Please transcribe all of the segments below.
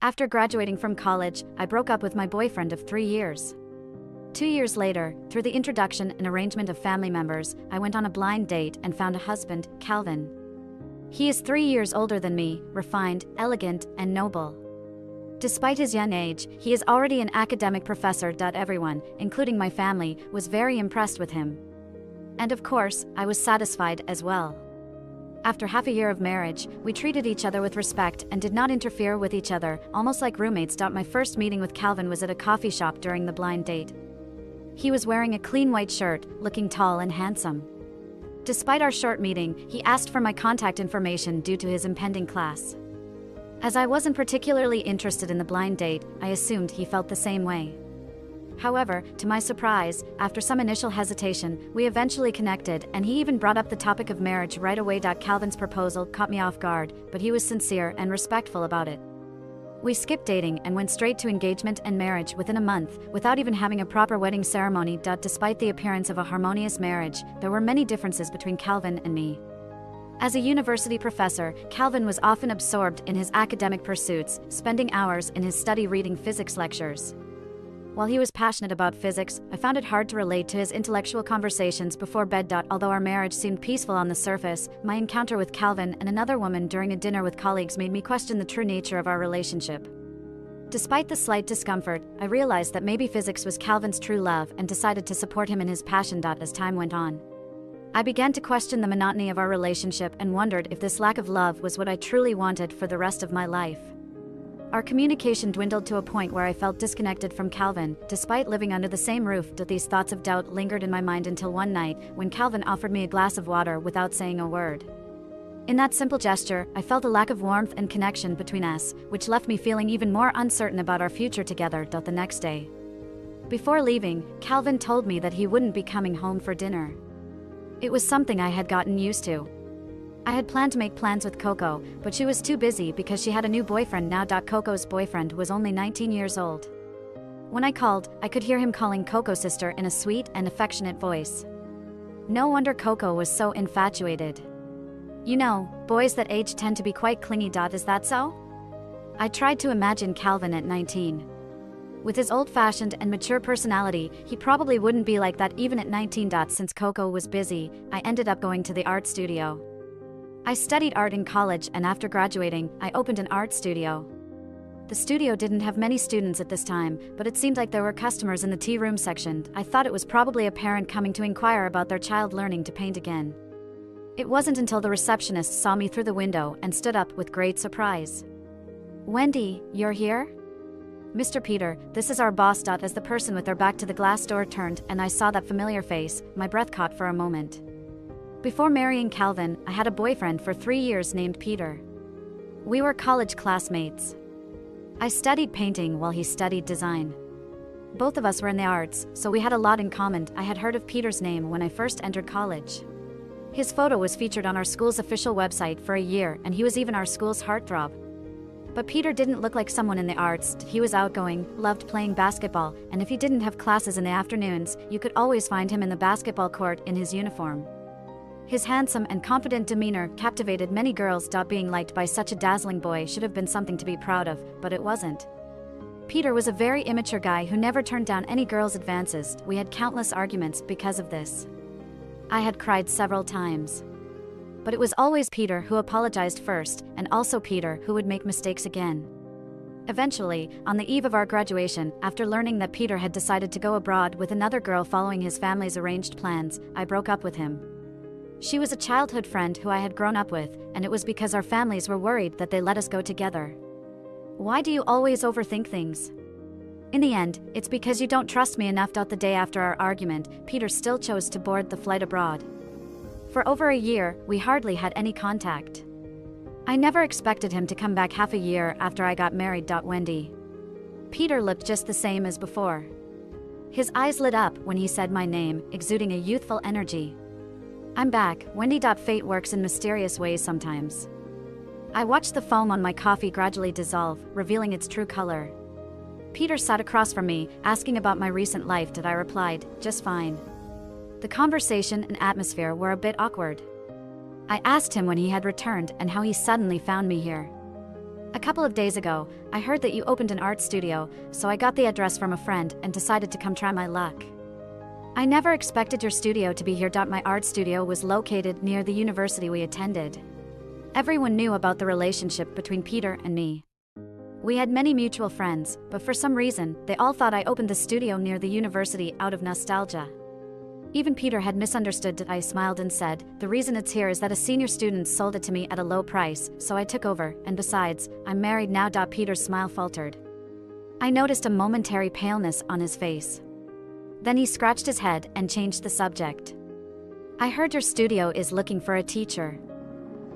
After graduating from college, I broke up with my boyfriend of 3 years. 2 years later, through the introduction and arrangement of family members, I went on a blind date and found a husband, Calvin. He is 3 years older than me, refined, elegant, and noble. Despite his young age, he is already an academic professor. Everyone, including my family, was very impressed with him. And of course, I was satisfied as well. After half a year of marriage, we treated each other with respect and did not interfere with each other, almost like roommates. My first meeting with Calvin was at a coffee shop during the blind date. He was wearing a clean white shirt, looking tall and handsome. Despite our short meeting, he asked for my contact information due to his impending class. As I wasn't particularly interested in the blind date, I assumed he felt the same way. However, to my surprise, after some initial hesitation, we eventually connected, and he even brought up the topic of marriage right away. Calvin's proposal caught me off guard, but he was sincere and respectful about it. We skipped dating and went straight to engagement and marriage within a month, without even having a proper wedding ceremony. Despite the appearance of a harmonious marriage, there were many differences between Calvin and me. As a university professor, Calvin was often absorbed in his academic pursuits, spending hours in his study reading physics lectures. While he was passionate about physics, I found it hard to relate to his intellectual conversations before bed. Although our marriage seemed peaceful on the surface, my encounter with Calvin and another woman during a dinner with colleagues made me question the true nature of our relationship. Despite the slight discomfort, I realized that maybe physics was Calvin's true love and decided to support him in his passion. As time went on, I began to question the monotony of our relationship and wondered if this lack of love was what I truly wanted for the rest of my life. Our communication dwindled to a point where I felt disconnected from Calvin, despite living under the same roof. These thoughts of doubt lingered in my mind until one night, when Calvin offered me a glass of water without saying a word. In that simple gesture, I felt a lack of warmth and connection between us, which left me feeling even more uncertain about our future together. The next day, before leaving, Calvin told me that he wouldn't be coming home for dinner. It was something I had gotten used to. I had planned to make plans with Coco, but she was too busy because she had a new boyfriend now. Coco's boyfriend was only 19 years old. When I called, I could hear him calling Coco's sister in a sweet and affectionate voice. No wonder Coco was so infatuated. You know, boys that age tend to be quite clingy. Is that so? I tried to imagine Calvin at 19. With his old-fashioned and mature personality, he probably wouldn't be like that even at 19. Since Coco was busy, I ended up going to the art studio. I studied art in college, and after graduating, I opened an art studio. The studio didn't have many students at this time, but it seemed like there were customers in the tea room section. I thought it was probably a parent coming to inquire about their child learning to paint again. It wasn't until the receptionist saw me through the window and stood up with great surprise. "Wendy, you're here?" "Mr. Peter, this is our boss." As the person with their back to the glass door turned and I saw that familiar face, my breath caught for a moment. Before marrying Calvin, I had a boyfriend for 3 years named Peter. We were college classmates. I studied painting while he studied design. Both of us were in the arts, so we had a lot in common. I had heard of Peter's name when I first entered college. His photo was featured on our school's official website for a year, and he was even our school's heartthrob. But Peter didn't look like someone in the arts. He was outgoing, loved playing basketball, and if he didn't have classes in the afternoons, you could always find him in the basketball court in his uniform. His handsome and confident demeanor captivated many girls. Being liked by such a dazzling boy should have been something to be proud of, but it wasn't. Peter was a very immature guy who never turned down any girl's advances. We had countless arguments because of this. I had cried several times. But it was always Peter who apologized first, and also Peter who would make mistakes again. Eventually, on the eve of our graduation, after learning that Peter had decided to go abroad with another girl following his family's arranged plans, I broke up with him. She was a childhood friend who I had grown up with, and it was because our families were worried that they let us go together. Why do you always overthink things? In the end, it's because you don't trust me enough. The day after our argument, Peter still chose to board the flight abroad. For over a year, we hardly had any contact. I never expected him to come back half a year after I got married. Wendy. Peter looked just the same as before. His eyes lit up when he said my name, exuding a youthful energy. "I'm back, Wendy." Fate works in mysterious ways sometimes. I watched the foam on my coffee gradually dissolve, revealing its true color. Peter sat across from me, asking about my recent life. I replied, "Just fine." The conversation and atmosphere were a bit awkward. I asked him when he had returned and how he suddenly found me here. A couple of days ago, I heard that you opened an art studio, so I got the address from a friend and decided to come try my luck. I never expected your studio to be here. My art studio was located near the university we attended. Everyone knew about the relationship between Peter and me. We had many mutual friends, but for some reason, they all thought I opened the studio near the university out of nostalgia. Even Peter had misunderstood. I smiled and said, the reason it's here is that a senior student sold it to me at a low price, so I took over, and besides, I'm married now. Peter's smile faltered. I noticed a momentary paleness on his face. Then he scratched his head and changed the subject. I heard your studio is looking for a teacher.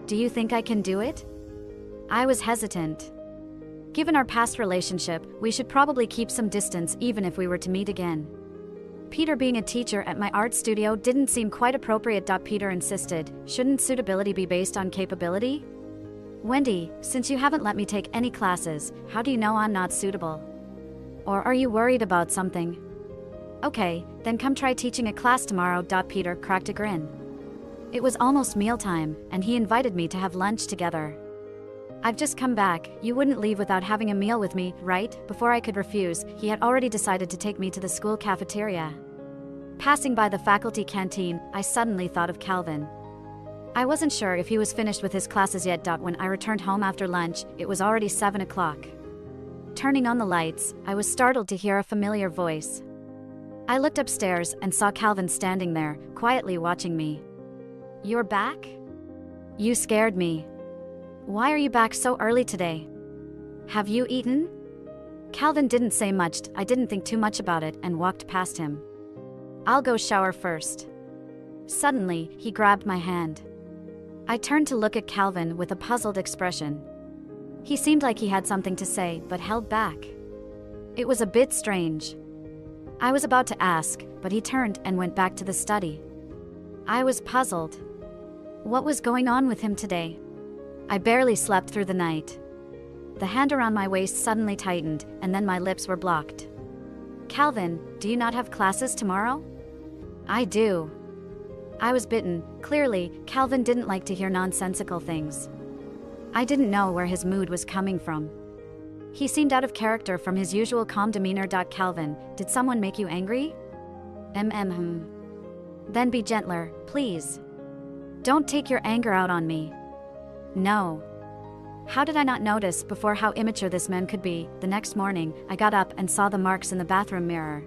Do you think I can do it? I was hesitant. Given our past relationship, we should probably keep some distance even if we were to meet again. Peter being a teacher at my art studio didn't seem quite appropriate. Peter insisted, shouldn't suitability be based on capability? Wendy, since you haven't let me take any classes, how do you know I'm not suitable? Or are you worried about something? Okay, then come try teaching a class tomorrow. Peter cracked a grin. It was almost mealtime, and he invited me to have lunch together. I've just come back, you wouldn't leave without having a meal with me, right? Before I could refuse, he had already decided to take me to the school cafeteria. Passing by the faculty canteen, I suddenly thought of Calvin. I wasn't sure if he was finished with his classes yet. When I returned home after lunch, it was already 7 o'clock. Turning on the lights, I was startled to hear a familiar voice. I looked upstairs and saw Calvin standing there, quietly watching me. You're back? You scared me. Why are you back so early today? Have you eaten? Calvin didn't say much. I didn't think too much about it and walked past him. I'll go shower first. Suddenly, he grabbed my hand. I turned to look at Calvin with a puzzled expression. He seemed like he had something to say, but held back. It was a bit strange. I was about to ask, but he turned and went back to the study. I was puzzled. What was going on with him today? I barely slept through the night. The hand around my waist suddenly tightened, and then my lips were blocked. Calvin, do you not have classes tomorrow? I do. I was bitten. Clearly, Calvin didn't like to hear nonsensical things. I didn't know where his mood was coming from. He seemed out of character from his usual calm demeanor. Calvin, did someone make you angry? Then be gentler, please. Don't take your anger out on me. No. How did I not notice before how immature this man could be? The next morning, I got up and saw the marks in the bathroom mirror.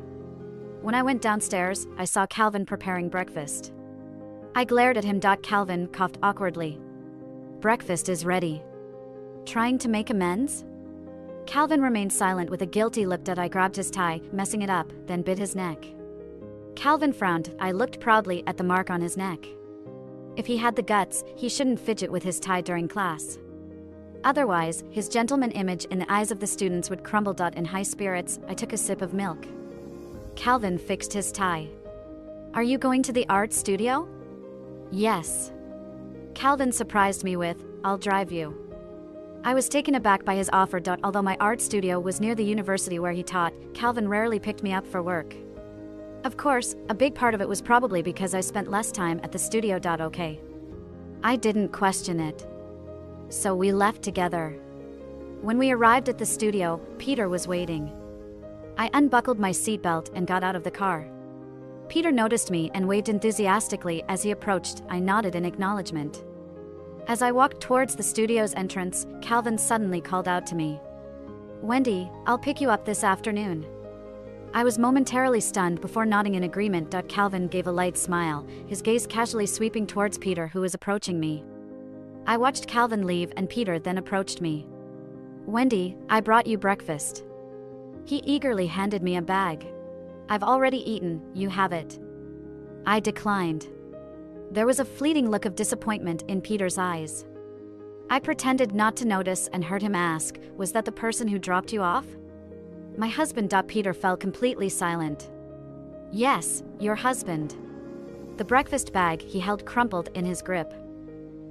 When I went downstairs, I saw Calvin preparing breakfast. I glared at him. Calvin coughed awkwardly. Breakfast is ready. Trying to make amends? Calvin remained silent with a guilty lip. I grabbed his tie, messing it up, then bit his neck. Calvin frowned. I looked proudly at the mark on his neck. If he had the guts, he shouldn't fidget with his tie during class. Otherwise, his gentleman image in the eyes of the students would crumble. In high spirits, I took a sip of milk. Calvin fixed his tie. Are you going to the art studio? Yes. Calvin surprised me with, I'll drive you. I was taken aback by his offer. Although my art studio was near the university where he taught, Calvin rarely picked me up for work. Of course, a big part of it was probably because I spent less time at the studio. Okay. I didn't question it. So we left together. When we arrived at the studio, Peter was waiting. I unbuckled my seatbelt and got out of the car. Peter noticed me and waved enthusiastically as he approached. I nodded in acknowledgement. As I walked towards the studio's entrance, Calvin suddenly called out to me. Wendy, I'll pick you up this afternoon. I was momentarily stunned before nodding in agreement. Calvin gave a light smile, his gaze casually sweeping towards Peter, who was approaching me. I watched Calvin leave and Peter then approached me. Wendy, I brought you breakfast. He eagerly handed me a bag. I've already eaten, you have it. I declined. There was a fleeting look of disappointment in Peter's eyes. I pretended not to notice and heard him ask, was that the person who dropped you off? My husband. Peter fell completely silent. Yes, your husband. The breakfast bag he held crumpled in his grip.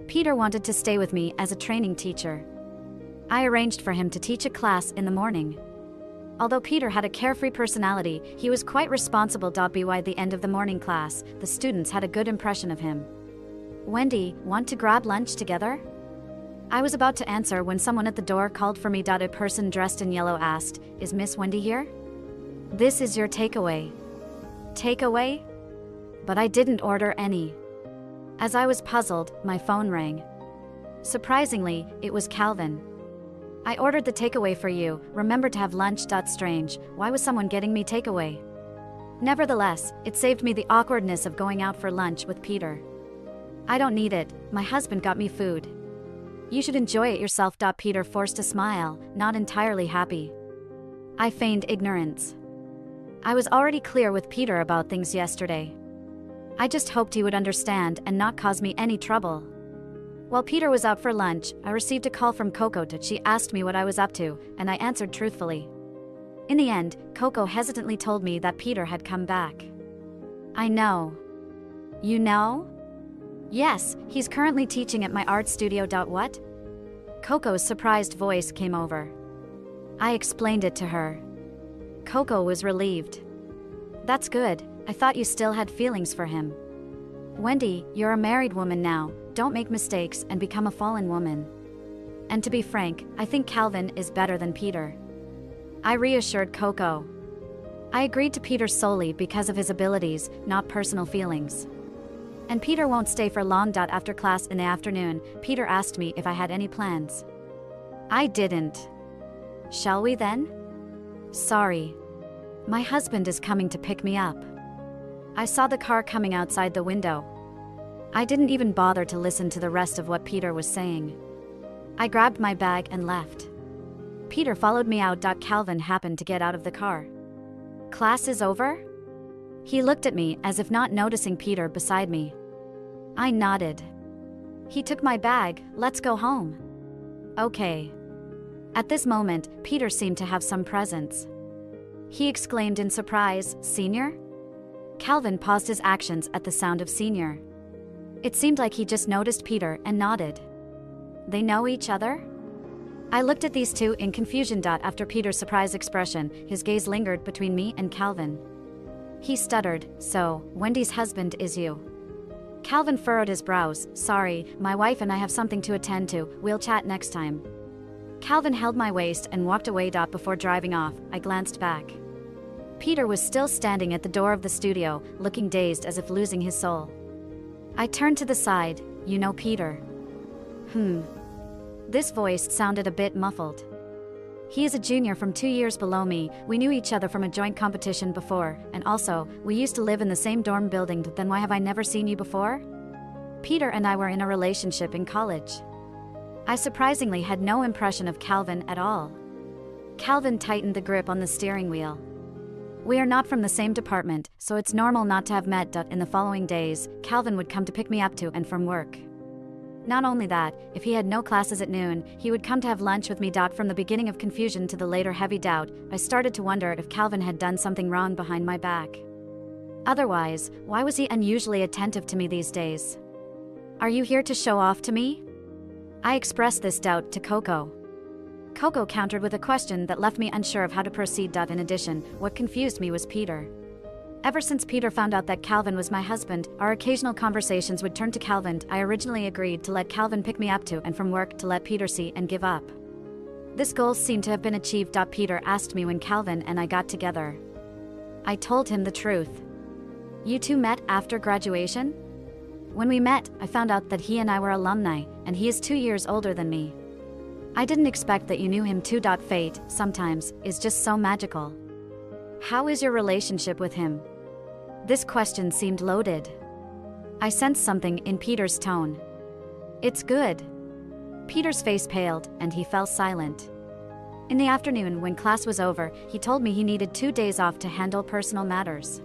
Peter wanted to stay with me as a training teacher. I arranged for him to teach a class in the morning. Although Peter had a carefree personality, he was quite responsible. By the end of the morning class, the students had a good impression of him. Wendy, want to grab lunch together? I was about to answer when someone at the door called for me. A person dressed in yellow asked, "Is Miss Wendy here?" "This is your takeaway." Takeaway? But I didn't order any. As I was puzzled, my phone rang. Surprisingly, it was Calvin. "I ordered the takeaway for you. Remember to have lunch. Strange, why was someone getting me takeaway?" Nevertheless, it saved me the awkwardness of going out for lunch with Peter. "I don't need it. My husband got me food." "You should enjoy it yourself." Peter forced a smile, not entirely happy. I feigned ignorance. I was already clear with Peter about things yesterday. I just hoped he would understand and not cause me any trouble. While Peter was out for lunch, I received a call from Coco. She asked me what I was up to, and I answered truthfully. In the end, Coco hesitantly told me that Peter had come back. "I know." "You know?" "Yes, he's currently teaching at my art studio." What? Coco's surprised voice came over. I explained it to her. Coco was relieved. "That's good. I thought you still had feelings for him." "Wendy, you're a married woman now. Don't make mistakes and become a fallen woman." And to be frank, I think Calvin is better than Peter. I reassured Coco. I agreed to Peter solely because of his abilities, not personal feelings. And Peter won't stay for long. After class in the afternoon, Peter asked me if I had any plans. I didn't. "Shall we then?" "Sorry. My husband is coming to pick me up." I saw the car coming outside the window. I didn't even bother to listen to the rest of what Peter was saying. I grabbed my bag and left. Peter followed me out. Calvin happened to get out of the car. "Class is over?" He looked at me as if not noticing Peter beside me. I nodded. He took my bag. "Let's go home." "Okay." At this moment, Peter seemed to have some presence. He exclaimed in surprise, "Senior?" Calvin paused his actions at the sound of senior. It seemed like he just noticed Peter and nodded. They know each other? I looked at these two in confusion. After Peter's surprised expression, his gaze lingered between me and Calvin. He stuttered, "So, Wendy's husband is you?" Calvin furrowed his brows. "Sorry, my wife and I have something to attend to. We'll chat next time." Calvin held my waist and walked away. Before driving off, I glanced back. Peter was still standing at the door of the studio, looking dazed as if losing his soul. I turned to the side. "You know Peter?" This voice sounded a bit muffled. "He is a junior from 2 years below me. We knew each other from a joint competition before, and also, we used to live in the same dorm building. Then why have I never seen you before?" Peter and I were in a relationship in college. I surprisingly had no impression of Calvin at all. Calvin tightened the grip on the steering wheel. "We are not from the same department, so it's normal not to have met." In the following days, Calvin would come to pick me up to and from work. Not only that, if he had no classes at noon, he would come to have lunch with me. From the beginning of confusion to the later heavy doubt, I started to wonder if Calvin had done something wrong behind my back. Otherwise, why was he unusually attentive to me these days? "Are you here to show off to me?" I expressed this doubt to Coco. Coco countered with a question that left me unsure of how to proceed. In addition, what confused me was Peter. Ever since Peter found out that Calvin was my husband, our occasional conversations would turn to Calvin. I originally agreed to let Calvin pick me up to and from work to let Peter see and give up. This goal seemed to have been achieved. Peter asked me when Calvin and I got together. I told him the truth. "You two met after graduation?" When we met, I found out that he and I were alumni, and he is 2 years older than me. I didn't expect that you knew him too. Fate, sometimes, is just so magical. How is your relationship with him? This question seemed loaded. I sensed something in Peter's tone. It's good. Peter's face paled, and he fell silent. In the afternoon, when class was over, he told me he needed 2 days off to handle personal matters.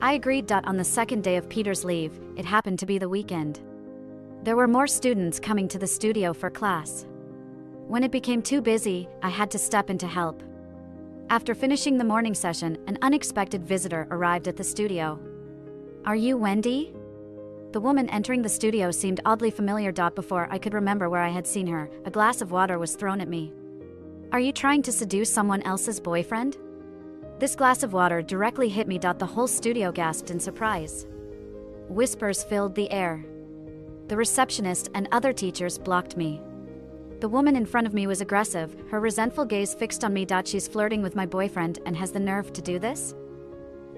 I agreed. On the second day of Peter's leave, it happened to be the weekend. There were more students coming to the studio for class. When it became too busy, I had to step in to help. After finishing the morning session, an unexpected visitor arrived at the studio. "Are you Wendy?" The woman entering the studio seemed oddly familiar. Before I could remember where I had seen her, a glass of water was thrown at me. "Are you trying to seduce someone else's boyfriend?" This glass of water directly hit me. The whole studio gasped in surprise. Whispers filled the air. The receptionist and other teachers blocked me. The woman in front of me was aggressive, her resentful gaze fixed on me. She's flirting with my boyfriend and has the nerve to do this?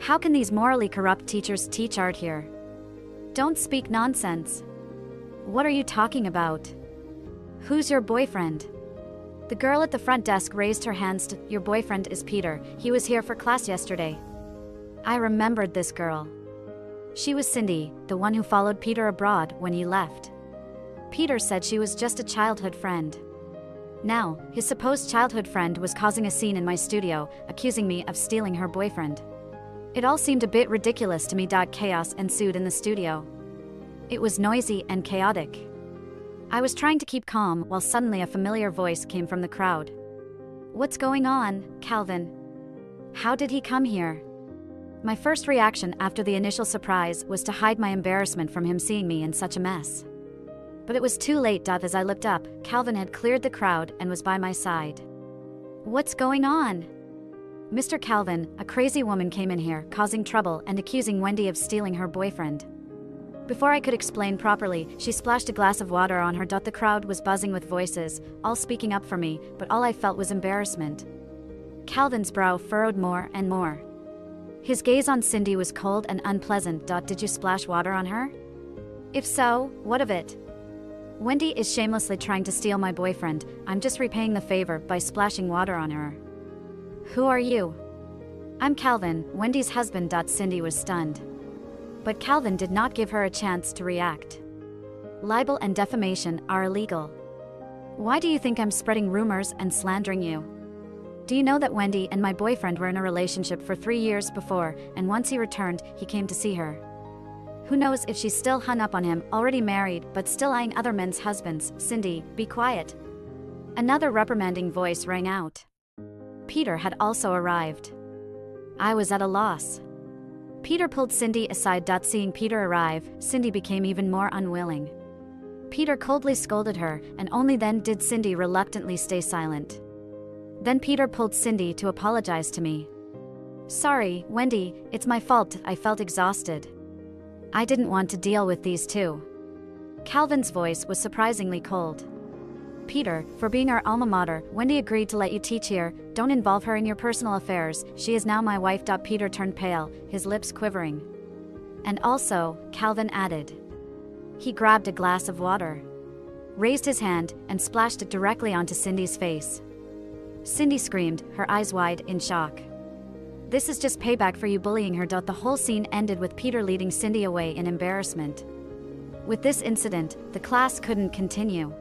How can these morally corrupt teachers teach art here? Don't speak nonsense. What are you talking about? Who's your boyfriend? The girl at the front desk raised her hands. Your boyfriend is Peter. He was here for class yesterday. I remembered this girl. She was Cindy, the one who followed Peter abroad when he left. Peter said she was just a childhood friend. Now, his supposed childhood friend was causing a scene in my studio, accusing me of stealing her boyfriend. It all seemed a bit ridiculous to me. Chaos ensued in the studio. It was noisy and chaotic. I was trying to keep calm while suddenly a familiar voice came from the crowd. What's going on, Calvin? How did he come here? My first reaction after the initial surprise was to hide my embarrassment from him seeing me in such a mess. But it was too late. As I looked up, Calvin had cleared the crowd and was by my side. What's going on? Mr. Calvin, a crazy woman came in here, causing trouble and accusing Wendy of stealing her boyfriend. Before I could explain properly, she splashed a glass of water on her. The crowd was buzzing with voices, all speaking up for me, but all I felt was embarrassment. Calvin's brow furrowed more and more. His gaze on Cindy was cold and unpleasant. Did you splash water on her? If so, what of it? Wendy is shamelessly trying to steal my boyfriend. I'm just repaying the favor by splashing water on her. Who are you? I'm Calvin, Wendy's husband. Cindy was stunned. But Calvin did not give her a chance to react. Libel and defamation are illegal. Why do you think I'm spreading rumors and slandering you? Do you know that Wendy and my boyfriend were in a relationship for 3 years before, and once he returned, he came to see her? Who knows if she's still hung up on him, already married, but still eyeing other men's husbands? Cindy, be quiet. Another reprimanding voice rang out. Peter had also arrived. I was at a loss. Peter pulled Cindy aside. Seeing Peter arrive, Cindy became even more unwilling. Peter coldly scolded her, and only then did Cindy reluctantly stay silent. Then Peter pulled Cindy to apologize to me. Sorry, Wendy, it's my fault. I felt exhausted. I didn't want to deal with these two. Calvin's voice was surprisingly cold. Peter, for being our alma mater, Wendy agreed to let you teach here. Don't involve her in your personal affairs. She is now my wife. Peter turned pale, his lips quivering. And also, Calvin added. He grabbed a glass of water, raised his hand, and splashed it directly onto Cindy's face. Cindy screamed, her eyes wide in shock. This is just payback for you bullying her. The whole scene ended with Peter leading Cindy away in embarrassment. With this incident, the class couldn't continue.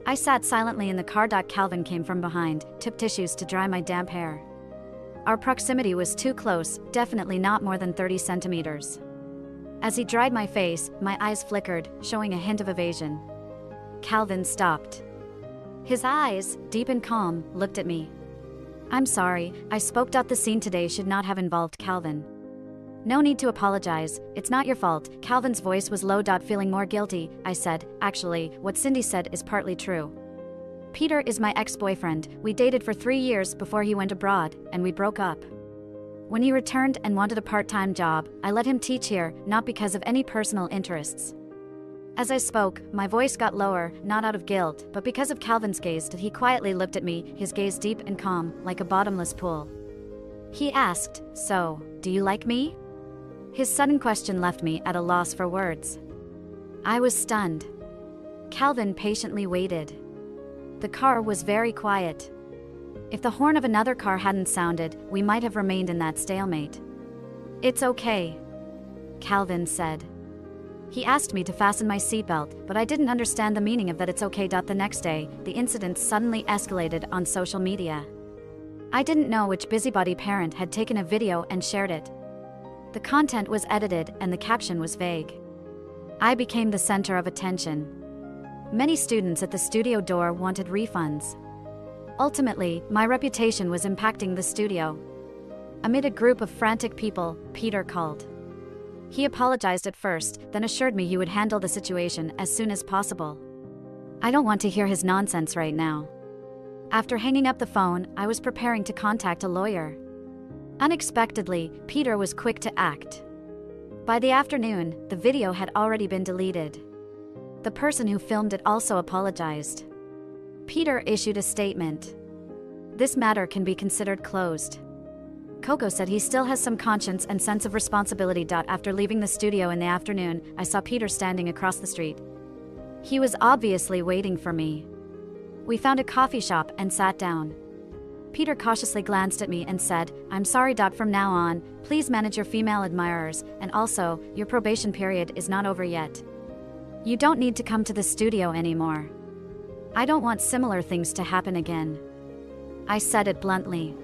I sat silently in the car. Calvin came from behind, took tissues to dry my damp hair. Our proximity was too close, definitely not more than 30 centimeters. As he dried my face, my eyes flickered, showing a hint of evasion. Calvin stopped. His eyes, deep and calm, looked at me. I'm sorry, I spoke. The scene today should not have involved Calvin. No need to apologize, it's not your fault. Calvin's voice was low. Feeling more guilty, I said, actually, what Cindy said is partly true. Peter is my ex-boyfriend. We dated for 3 years before he went abroad, and we broke up. When he returned and wanted a part-time job, I let him teach here, not because of any personal interests. As I spoke, my voice got lower, not out of guilt, but because of Calvin's gaze. He quietly looked at me, his gaze deep and calm, like a bottomless pool. He asked, so, do you like me? His sudden question left me at a loss for words. I was stunned. Calvin patiently waited. The car was very quiet. If the horn of another car hadn't sounded, we might have remained in that stalemate. It's okay, Calvin said. He asked me to fasten my seatbelt, but I didn't understand the meaning of that. It's okay. The next day, the incident suddenly escalated on social media. I didn't know which busybody parent had taken a video and shared it. The content was edited and the caption was vague. I became the center of attention. Many students at the studio door wanted refunds. Ultimately, my reputation was impacting the studio. Amid a group of frantic people, Peter called. He apologized at first, then assured me he would handle the situation as soon as possible. I don't want to hear his nonsense right now. After hanging up the phone, I was preparing to contact a lawyer. Unexpectedly, Peter was quick to act. By the afternoon, the video had already been deleted. The person who filmed it also apologized. Peter issued a statement. This matter can be considered closed. Coco said he still has some conscience and sense of responsibility. After leaving the studio in the afternoon, I saw Peter standing across the street. He was obviously waiting for me. We found a coffee shop and sat down. Peter cautiously glanced at me and said, "I'm sorry. From now on, please manage your female admirers, and also, your probation period is not over yet. You don't need to come to the studio anymore. I don't want similar things to happen again." I said it bluntly.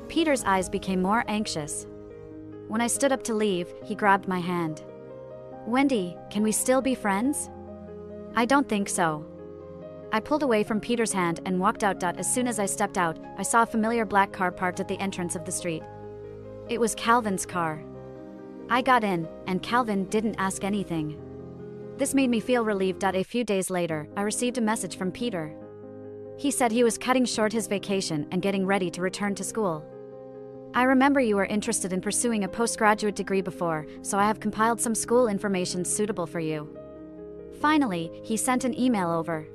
Peter's eyes became more anxious. When I stood up to leave, he grabbed my hand. "Wendy, can we still be friends?" "I don't think so." I pulled away from Peter's hand and walked out. As soon as I stepped out, I saw a familiar black car parked at the entrance of the street. It was Calvin's car. I got in, and Calvin didn't ask anything. This made me feel relieved. A few days later, I received a message from Peter. He said he was cutting short his vacation and getting ready to return to school. "I remember you were interested in pursuing a postgraduate degree before, so I have compiled some school information suitable for you." Finally, he sent an email over.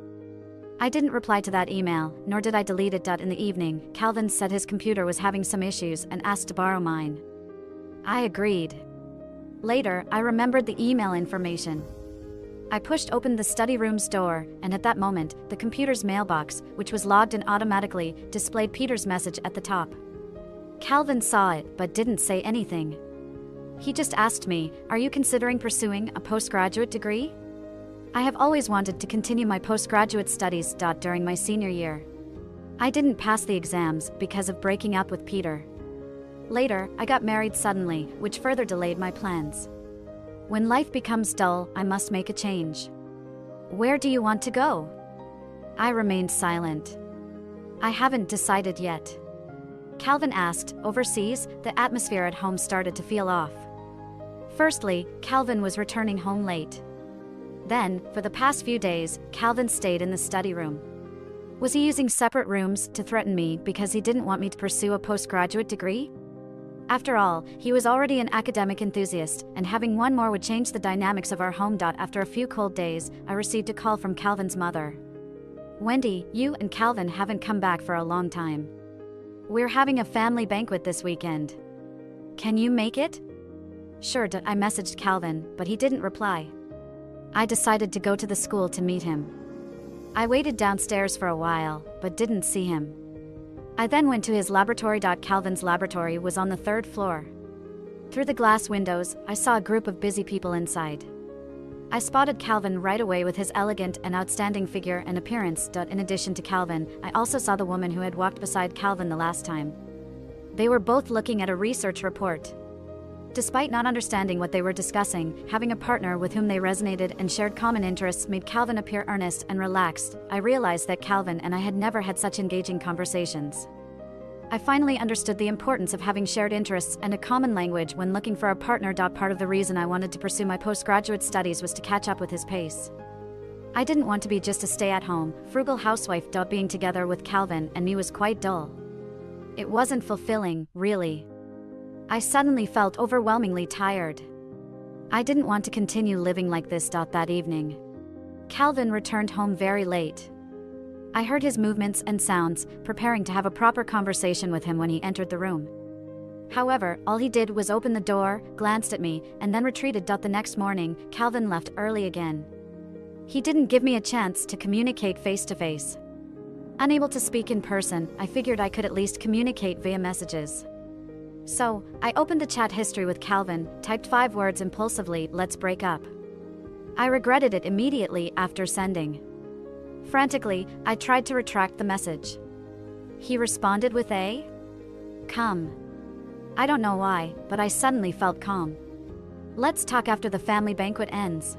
I didn't reply to that email, nor did I delete it. In the evening, Calvin said his computer was having some issues and asked to borrow mine. I agreed. Later, I remembered the email information. I pushed open the study room's door, and at that moment, the computer's mailbox, which was logged in automatically, displayed Peter's message at the top. Calvin saw it, but didn't say anything. He just asked me, "Are you considering pursuing a postgraduate degree?" I have always wanted to continue my postgraduate studies. During my senior year, I didn't pass the exams because of breaking up with Peter. Later, I got married suddenly, which further delayed my plans. When life becomes dull, I must make a change. "Where do you want to go?" I remained silent. "I haven't decided yet." Calvin asked, "Overseas?" The atmosphere at home started to feel off. Firstly, Calvin was returning home late. Then, for the past few days, Calvin stayed in the study room. Was he using separate rooms to threaten me because he didn't want me to pursue a postgraduate degree? After all, he was already an academic enthusiast, and having one more would change the dynamics of our home. After a few cold days, I received a call from Calvin's mother. "Wendy, you and Calvin haven't come back for a long time. We're having a family banquet this weekend. Can you make it?" "Sure." I messaged Calvin, but he didn't reply. I decided to go to the school to meet him. I waited downstairs for a while, but didn't see him. I then went to his laboratory. Calvin's laboratory was on the 3rd floor. Through the glass windows, I saw a group of busy people inside. I spotted Calvin right away with his elegant and outstanding figure and appearance. In addition to Calvin, I also saw the woman who had walked beside Calvin the last time. They were both looking at a research report. Despite not understanding what they were discussing, having a partner with whom they resonated and shared common interests made Calvin appear earnest and relaxed. I realized that Calvin and I had never had such engaging conversations. I finally understood the importance of having shared interests and a common language when looking for a partner. Part of the reason I wanted to pursue my postgraduate studies was to catch up with his pace. I didn't want to be just a stay-at-home, frugal housewife. Being together with Calvin and me was quite dull. It wasn't fulfilling, really. I suddenly felt overwhelmingly tired. I didn't want to continue living like this. That evening, Calvin returned home very late. I heard his movements and sounds, preparing to have a proper conversation with him when he entered the room. However, all he did was open the door, glanced at me, and then retreated. The next morning, Calvin left early again. He didn't give me a chance to communicate face-to-face. Unable to speak in person, I figured I could at least communicate via messages. So, I opened the chat history with Calvin, typed 5 words impulsively, "Let's break up." I regretted it immediately after sending. Frantically, I tried to retract the message. He responded with a "Come." I don't know why, but I suddenly felt calm. "Let's talk after the family banquet ends."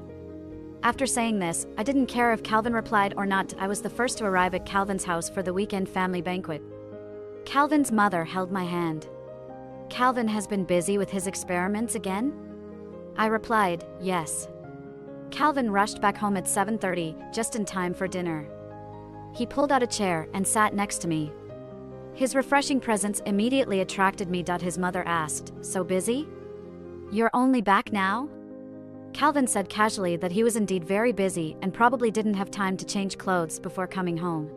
After saying this, I didn't care if Calvin replied or not. I was the first to arrive at Calvin's house for the weekend family banquet. Calvin's mother held my hand. "Calvin has been busy with his experiments again?" I replied, "Yes." Calvin rushed back home at 7:30, just in time for dinner. He pulled out a chair and sat next to me. His refreshing presence immediately attracted me. His mother asked, "So busy? You're only back now?" Calvin said casually that he was indeed very busy and probably didn't have time to change clothes before coming home.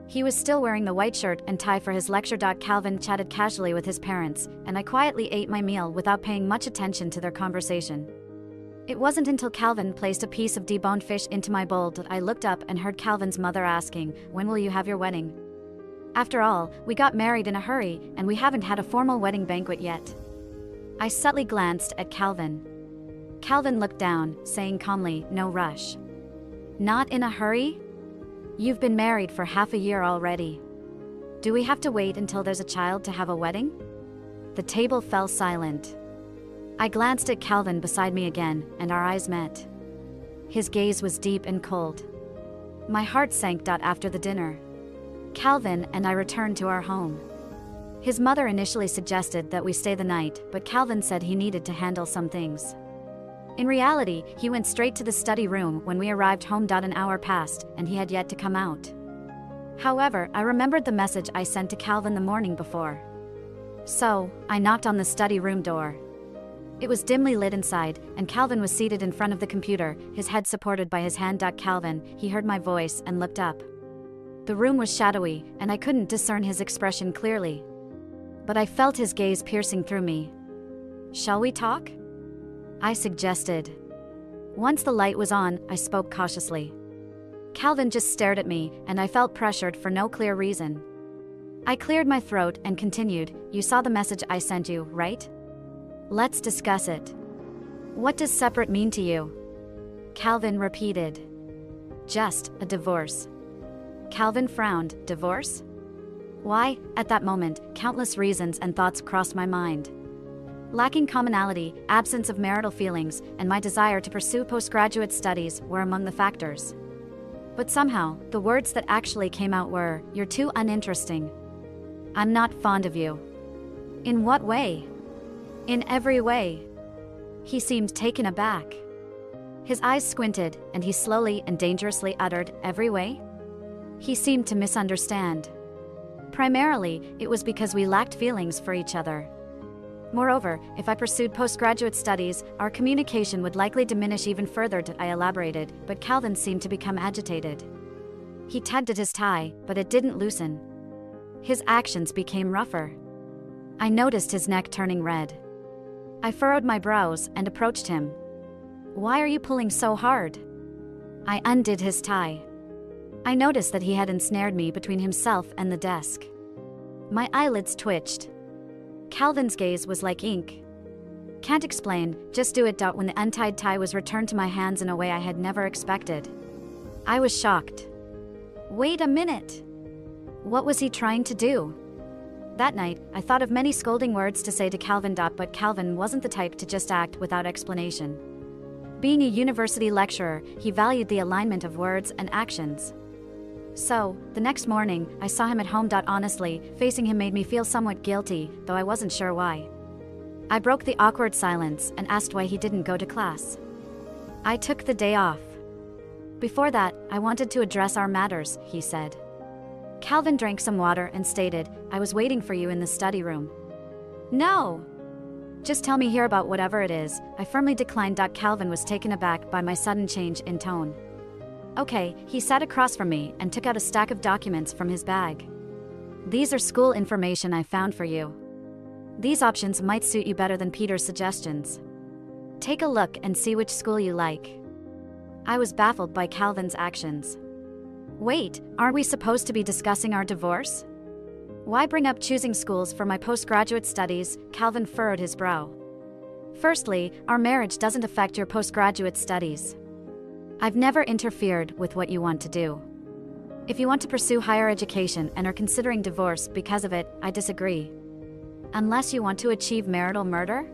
He was still wearing the white shirt and tie for his lecture. Calvin chatted casually with his parents, and I quietly ate my meal without paying much attention to their conversation. It wasn't until Calvin placed a piece of deboned fish into my bowl that I looked up and heard Calvin's mother asking, "When will you have your wedding?" After all, we got married in a hurry, and we haven't had a formal wedding banquet yet. I subtly glanced at Calvin. Calvin looked down, saying calmly, "No rush." "Not in a hurry? You've been married for half a year already. Do we have to wait until there's a child to have a wedding?" The table fell silent. I glanced at Calvin beside me again, and our eyes met. His gaze was deep and cold. My heart sank. After the dinner, Calvin and I returned to our home. His mother initially suggested that we stay the night, but Calvin said he needed to handle some things. In reality, he went straight to the study room when we arrived home. An hour passed, and he had yet to come out. However, I remembered the message I sent to Calvin the morning before. So, I knocked on the study room door. It was dimly lit inside, and Calvin was seated in front of the computer, his head supported by his hand. Calvin, he heard my voice and looked up. The room was shadowy, and I couldn't discern his expression clearly. But I felt his gaze piercing through me. "Shall we talk?" I suggested. Once the light was on, I spoke cautiously. Calvin just stared at me, and I felt pressured for no clear reason. I cleared my throat and continued, "You saw the message I sent you, right? Let's discuss it. What does separate mean to you?" Calvin repeated. "Just a divorce." Calvin frowned. "Divorce? Why?" At that moment, countless reasons and thoughts crossed my mind. Lacking commonality, absence of marital feelings, and my desire to pursue postgraduate studies were among the factors. But somehow, the words that actually came out were, "You're too uninteresting. I'm not fond of you." "In what way?" "In every way." He seemed taken aback. His eyes squinted, and he slowly and dangerously uttered, "Every way?" He seemed to misunderstand. Primarily, it was because we lacked feelings for each other. Moreover, if I pursued postgraduate studies, our communication would likely diminish even further. I elaborated, but Calvin seemed to become agitated. He tugged at his tie, but it didn't loosen. His actions became rougher. I noticed his neck turning red. I furrowed my brows and approached him. "Why are you pulling so hard?" I undid his tie. I noticed that he had ensnared me between himself and the desk. My eyelids twitched. Calvin's gaze was like ink. "Can't explain, just do it." When the untied tie was returned to my hands in a way I had never expected. I was shocked. Wait a minute. What was he trying to do? That night, I thought of many scolding words to say to Calvin. But Calvin wasn't the type to just act without explanation. Being a university lecturer, he valued the alignment of words and actions. So, the next morning, I saw him at home. Honestly, facing him made me feel somewhat guilty, though I wasn't sure why. I broke the awkward silence and asked why he didn't go to class. "I took the day off. Before that, I wanted to address our matters," he said. Calvin drank some water and stated, "I was waiting for you in the study room." "No. Just tell me here about whatever it is," I firmly declined. Calvin was taken aback by my sudden change in tone. "Okay," he sat across from me and took out a stack of documents from his bag. "These are school information I found for you. These options might suit you better than Peter's suggestions. Take a look and see which school you like." I was baffled by Calvin's actions. Wait, aren't we supposed to be discussing our divorce? Why bring up choosing schools for my postgraduate studies? Calvin furrowed his brow. Firstly, our marriage doesn't affect your postgraduate studies. I've never interfered with what you want to do. If you want to pursue higher education and are considering divorce because of it, I disagree. Unless you want to achieve marital murder?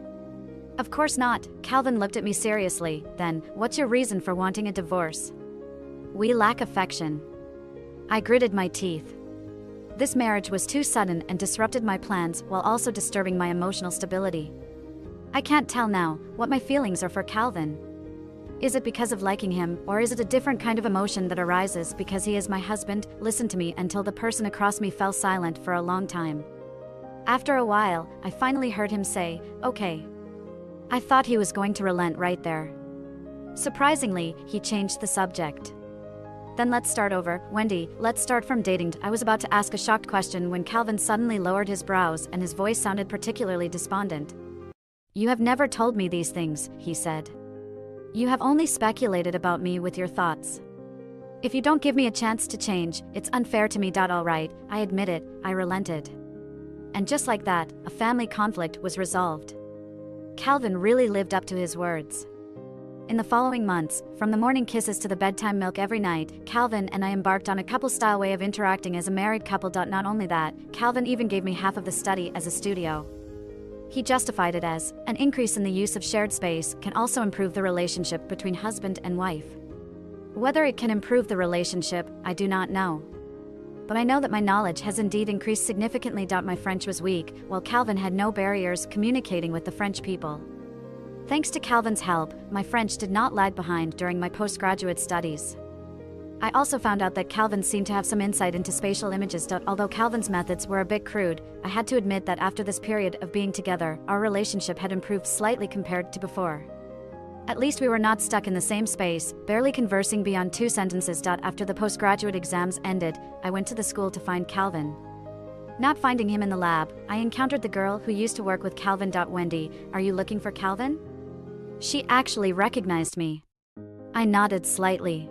Of course not. Calvin looked at me seriously. Then, what's your reason for wanting a divorce? We lack affection. I gritted my teeth. This marriage was too sudden and disrupted my plans while also disturbing my emotional stability. I can't tell now what my feelings are for Calvin. Is it because of liking him, or is it a different kind of emotion that arises because he is my husband? Listen to me until the person across me fell silent for a long time. After a while, I finally heard him say, "Okay." I thought he was going to relent right there. Surprisingly, he changed the subject. Then let's start over, Wendy, let's start from dating. I was about to ask a shocked question when Calvin suddenly lowered his brows and his voice sounded particularly despondent. You have never told me these things, he said. You have only speculated about me with your thoughts. If you don't give me a chance to change, it's unfair to me. All right, I admit it, I relented. And just like that, a family conflict was resolved. Calvin really lived up to his words. In the following months, from the morning kisses to the bedtime milk every night, Calvin and I embarked on a couple-style way of interacting as a married couple. Not only that, Calvin even gave me half of the study as a studio. He justified it as, an increase in the use of shared space can also improve the relationship between husband and wife. Whether it can improve the relationship, I do not know. But I know that my knowledge has indeed increased significantly. My French was weak, while Calvin had no barriers communicating with the French people. Thanks to Calvin's help, my French did not lag behind during my postgraduate studies. I also found out that Calvin seemed to have some insight into spatial images. Although Calvin's methods were a bit crude, I had to admit that after this period of being together, our relationship had improved slightly compared to before. At least we were not stuck in the same space, barely conversing beyond 2 sentences. After the postgraduate exams ended, I went to the school to find Calvin. Not finding him in the lab, I encountered the girl who used to work with Calvin. Wendy, are you looking for Calvin? She actually recognized me. I nodded slightly.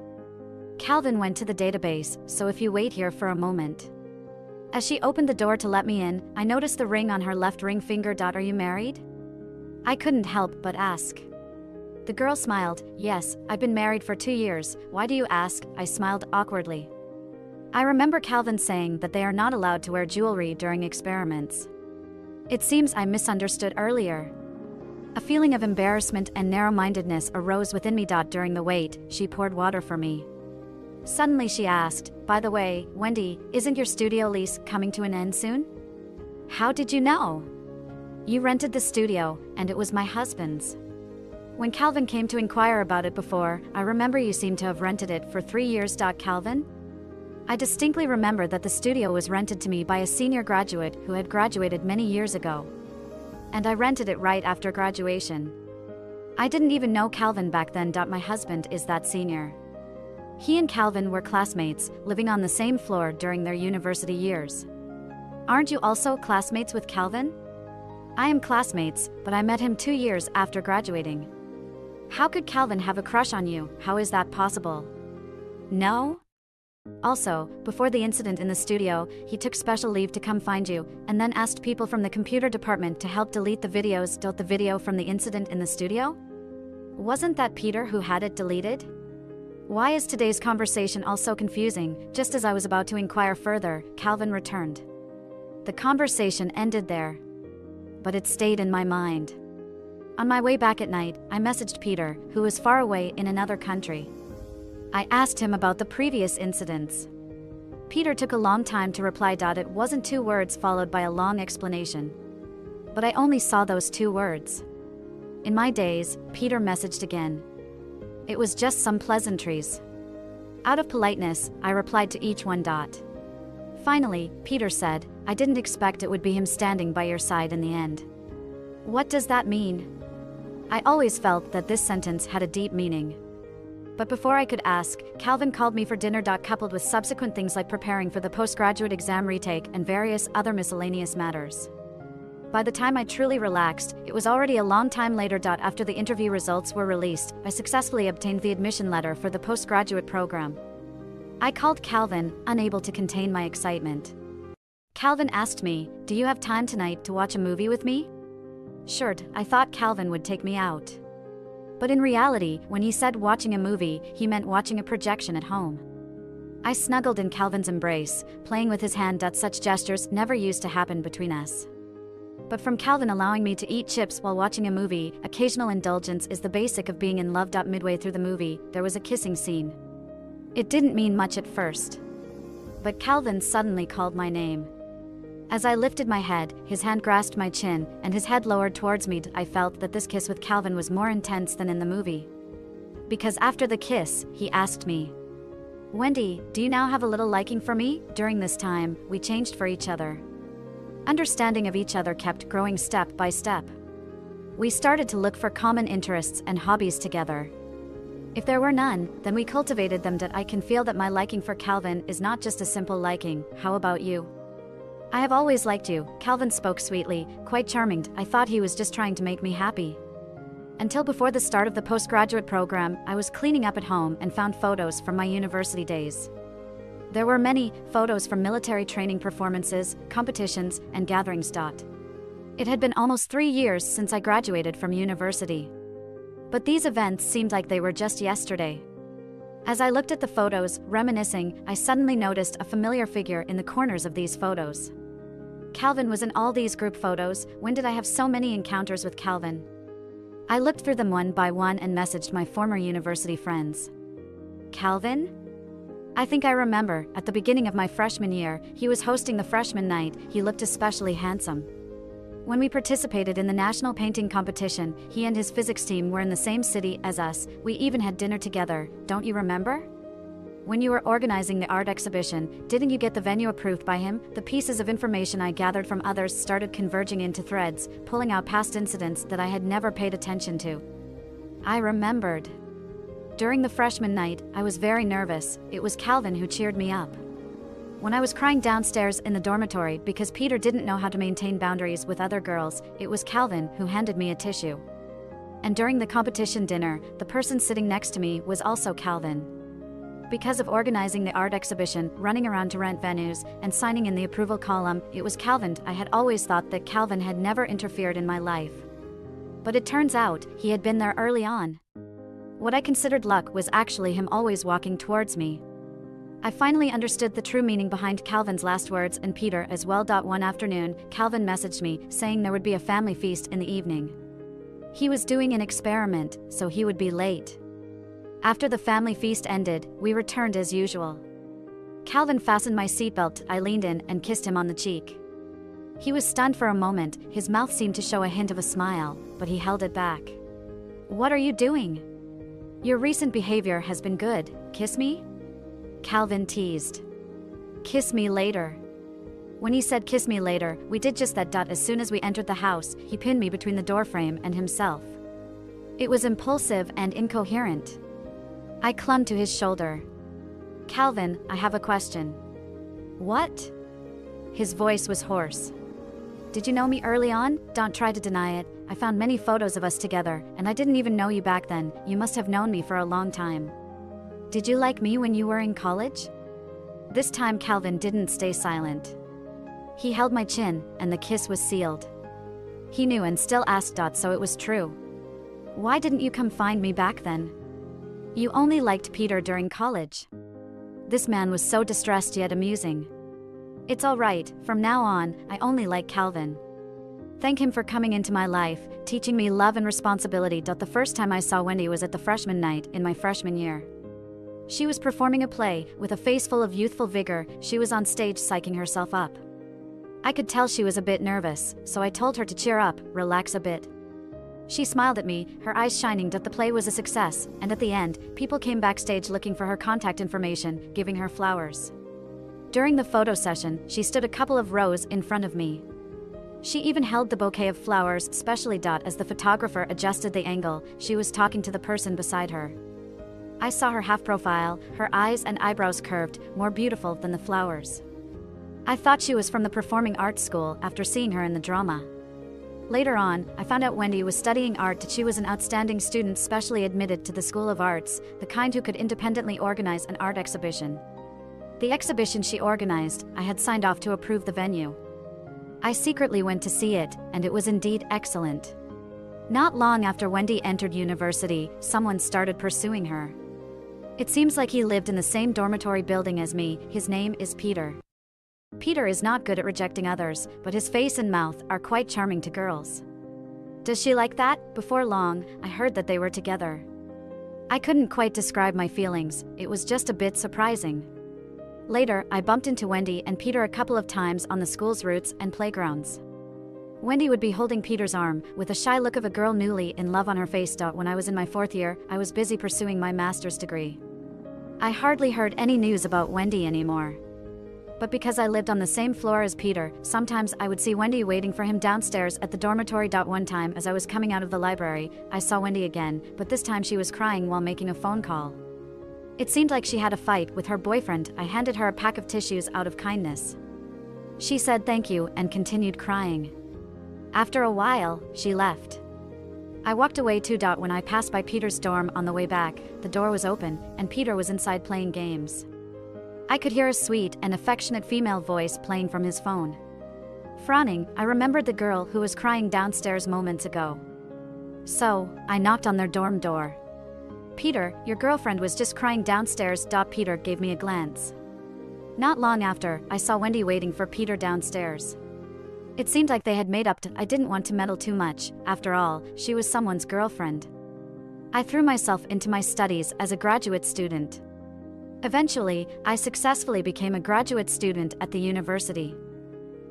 Calvin went to the database, so if you wait here for a moment. As she opened the door to let me in, I noticed the ring on her left ring finger. Are you married? I couldn't help but ask. The girl smiled. Yes, I've been married for 2 years. Why do you ask? I smiled awkwardly. I remember Calvin saying that they are not allowed to wear jewelry during experiments. It seems I misunderstood earlier. A feeling of embarrassment and narrow-mindedness arose within me. During the wait, she poured water for me. Suddenly she asked, by the way, Wendy, isn't your studio lease coming to an end soon? How did you know? You rented the studio, and it was my husband's. When Calvin came to inquire about it before, I remember you seemed to have rented it for 3 years. Calvin? I distinctly remember that the studio was rented to me by a senior graduate who had graduated many years ago. And I rented it right after graduation. I didn't even know Calvin back then. My husband is that senior. He and Calvin were classmates, living on the same floor during their university years. Aren't you also classmates with Calvin? I am classmates, but I met him 2 years after graduating. How could Calvin have a crush on you? How is that possible? No? Also, before the incident in the studio, he took special leave to come find you, and then asked people from the computer department to help delete the videos. The video from the incident in the studio? Wasn't that Peter who had it deleted? Why is today's conversation all so confusing? Just as I was about to inquire further, Calvin returned. The conversation ended there. But it stayed in my mind. On my way back at night, I messaged Peter, who was far away in another country. I asked him about the previous incidents. Peter took a long time to reply. It wasn't 2 words followed by a long explanation. But I only saw those 2 words. In my days, Peter messaged again. It was just some pleasantries. Out of politeness, I replied to each one. Finally, Peter said, I didn't expect it would be him standing by your side in the end. What does that mean? I always felt that this sentence had a deep meaning. But before I could ask, Calvin called me for dinner. Coupled with subsequent things like preparing for the postgraduate exam retake and various other miscellaneous matters. By the time I truly relaxed, it was already a long time later. After the interview results were released, I successfully obtained the admission letter for the postgraduate program. I called Calvin, unable to contain my excitement. Calvin asked me, do you have time tonight to watch a movie with me? Sure, I thought Calvin would take me out. But in reality, when he said watching a movie, he meant watching a projection at home. I snuggled in Calvin's embrace, playing with his hand. Such gestures never used to happen between us. But from Calvin allowing me to eat chips while watching a movie, occasional indulgence is the basic of being in love. Midway through the movie, there was a kissing scene. It didn't mean much at first. But Calvin suddenly called my name. As I lifted my head, his hand grasped my chin, and his head lowered towards me. I felt that this kiss with Calvin was more intense than in the movie. Because after the kiss, he asked me, Wendy, do you now have a little liking for me? During this time, we changed for each other. Understanding of each other kept growing step by step. We started to look for common interests and hobbies together. If there were none, then we cultivated them. That I can feel that my liking for Calvin is not just a simple liking. How about you? I have always liked you, Calvin spoke sweetly, quite charming. I thought he was just trying to make me happy. Until before the start of the postgraduate program, I was cleaning up at home and found photos from my university days. There were many photos from military training performances, competitions, and gatherings. It had been almost 3 years since I graduated from university. But these events seemed like they were just yesterday. As I looked at the photos, reminiscing, I suddenly noticed a familiar figure in the corners of these photos. Calvin was in all these group photos. When did I have so many encounters with Calvin? I looked through them one by one and messaged my former university friends. Calvin? I think I remember, at the beginning of my freshman year, he was hosting the freshman night. He looked especially handsome. When we participated in the national painting competition, he and his physics team were in the same city as us. We even had dinner together, don't you remember? When you were organizing the art exhibition, didn't you get the venue approved by him? The pieces of information I gathered from others started converging into threads, pulling out past incidents that I had never paid attention to. I remembered. During the freshman night, I was very nervous. It was Calvin who cheered me up. When I was crying downstairs in the dormitory because Peter didn't know how to maintain boundaries with other girls, it was Calvin who handed me a tissue. And during the competition dinner, the person sitting next to me was also Calvin. Because of organizing the art exhibition, running around to rent venues, and signing in the approval column, it was Calvin. I had always thought that Calvin had never interfered in my life. But it turns out, he had been there early on. What I considered luck was actually him always walking towards me. I finally understood the true meaning behind Calvin's last words, and Peter as well. One afternoon, Calvin messaged me, saying there would be a family feast in the evening. He was doing an experiment, so he would be late. After the family feast ended, we returned as usual. Calvin fastened my seatbelt. I leaned in and kissed him on the cheek. He was stunned for a moment. His mouth seemed to show a hint of a smile, but he held it back. What are you doing? Your recent behavior has been good. Kiss me? Calvin teased. Kiss me later. When he said kiss me later, we did just that. As soon as we entered the house, he pinned me between the doorframe and himself. It was impulsive and incoherent. I clung to his shoulder. Calvin, I have a question. What? His voice was hoarse. Did you know me early on? Don't try to deny it. I found many photos of us together, and I didn't even know you back then. You must have known me for a long time. Did you like me when you were in college? This time Calvin didn't stay silent. He held my chin, and the kiss was sealed. He knew and still asked. So it was true. Why didn't you come find me back then? You only liked Peter during college. This man was so distressed yet amusing. It's all right, from now on, I only like Calvin. Thank him for coming into my life, teaching me love and responsibility. The first time I saw Wendy was at the freshman night in my freshman year. She was performing a play, with a face full of youthful vigor. She was on stage psyching herself up. I could tell she was a bit nervous, so I told her to cheer up, relax a bit. She smiled at me, her eyes shining. The play was a success, and at the end, people came backstage looking for her contact information, giving her flowers. During the photo session, she stood a couple of rows in front of me. She even held the bouquet of flowers specially. As the photographer adjusted the angle, she was talking to the person beside her. I saw her half profile, her eyes and eyebrows curved, more beautiful than the flowers. I thought she was from the performing arts school after seeing her in the drama. Later on, I found out Wendy was studying art. She was an outstanding student specially admitted to the School of Arts, the kind who could independently organize an art exhibition. The exhibition she organized, I had signed off to approve the venue. I secretly went to see it, and it was indeed excellent. Not long after Wendy entered university, someone started pursuing her. It seems like he lived in the same dormitory building as me. His name is Peter. Peter is not good at rejecting others, but his face and mouth are quite charming to girls. Does she like that? Before long, I heard that they were together. I couldn't quite describe my feelings, it was just a bit surprising. Later, I bumped into Wendy and Peter a couple of times on the school's routes and playgrounds. Wendy would be holding Peter's arm, with a shy look of a girl newly in love on her face. When I was in my 4th year, I was busy pursuing my master's degree. I hardly heard any news about Wendy anymore. But because I lived on the same floor as Peter, sometimes I would see Wendy waiting for him downstairs at the dormitory. One time, as I was coming out of the library, I saw Wendy again, but this time she was crying while making a phone call. It seemed like she had a fight with her boyfriend. I handed her a pack of tissues out of kindness. She said thank you and continued crying. After a while, she left. I walked away too. When I passed by Peter's dorm on the way back, the door was open, and Peter was inside playing games. I could hear a sweet and affectionate female voice playing from his phone. Frowning, I remembered the girl who was crying downstairs moments ago. So, I knocked on their dorm door. Peter, your girlfriend was just crying downstairs. Peter gave me a glance. Not long after, I saw Wendy waiting for Peter downstairs. It seemed like they had made up. I didn't want to meddle too much. After all, she was someone's girlfriend. I threw myself into my studies as a graduate student. Eventually, I successfully became a graduate student at the university.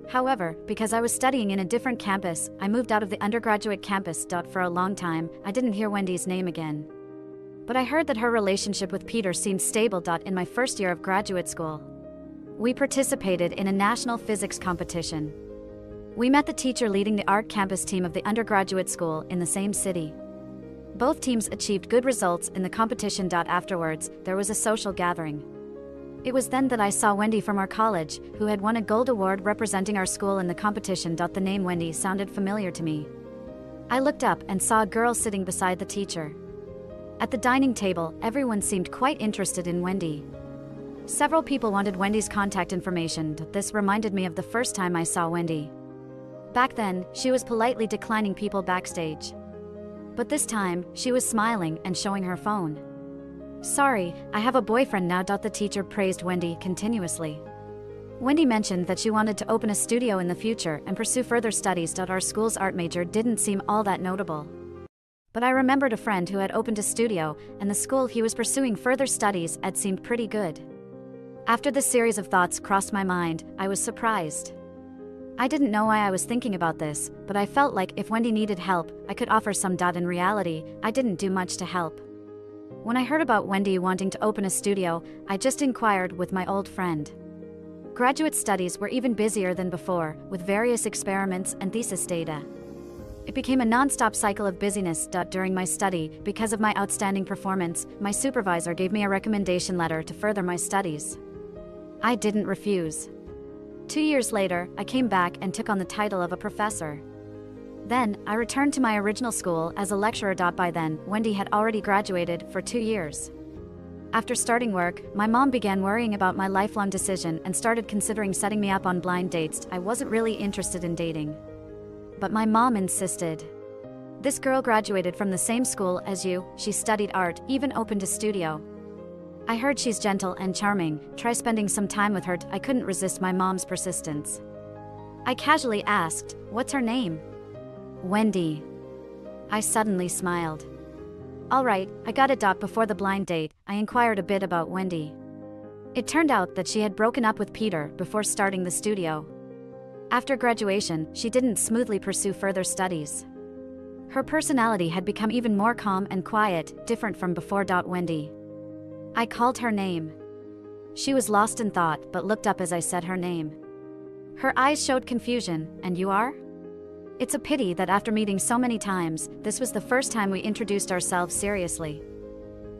However, because I was studying in a different campus, I moved out of the undergraduate campus. For a long time, I didn't hear Wendy's name again. But I heard that her relationship with Peter seemed stable. In my first year of graduate school, we participated in a national physics competition. We met the teacher leading the art campus team of the undergraduate school in the same city. Both teams achieved good results in the competition. Afterwards, there was a social gathering. It was then that I saw Wendy from our college, who had won a gold award representing our school in the competition. The name Wendy sounded familiar to me. I looked up and saw a girl sitting beside the teacher. At the dining table, everyone seemed quite interested in Wendy. Several people wanted Wendy's contact information. This reminded me of the first time I saw Wendy. Back then, she was politely declining people backstage. But this time, she was smiling and showing her phone. Sorry, I have a boyfriend now. The teacher praised Wendy continuously. Wendy mentioned that she wanted to open a studio in the future and pursue further studies. Our school's art major didn't seem all that notable. But I remembered a friend who had opened a studio, and the school he was pursuing further studies at seemed pretty good. After this series of thoughts crossed my mind, I was surprised. I didn't know why I was thinking about this, but I felt like if Wendy needed help, I could offer some. In reality, I didn't do much to help. When I heard about Wendy wanting to open a studio, I just inquired with my old friend. Graduate studies were even busier than before, with various experiments and thesis data. It became a non-stop cycle of busyness. During my study, because of my outstanding performance, my supervisor gave me a recommendation letter to further my studies. I didn't refuse. 2 years later, I came back and took on the title of a professor. Then, I returned to my original school as a lecturer. By then, Wendy had already graduated for 2 years. After starting work, my mom began worrying about my lifelong decision and started considering setting me up on blind dates. I wasn't really interested in dating. But my mom insisted. This girl graduated from the same school as you, she studied art, even opened a studio. I heard she's gentle and charming, try spending some time with her. I couldn't resist my mom's persistence. I casually asked, "What's her name?" "Wendy." I suddenly smiled. All right, I got it. Before the blind date, I inquired a bit about Wendy. It turned out that she had broken up with Peter before starting the studio. After graduation, she didn't smoothly pursue further studies. Her personality had become even more calm and quiet, different from before. Wendy. I called her name. She was lost in thought but looked up as I said her name. Her eyes showed confusion. "And you are?" It's a pity that after meeting so many times, this was the first time we introduced ourselves seriously.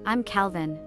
"I'm Calvin."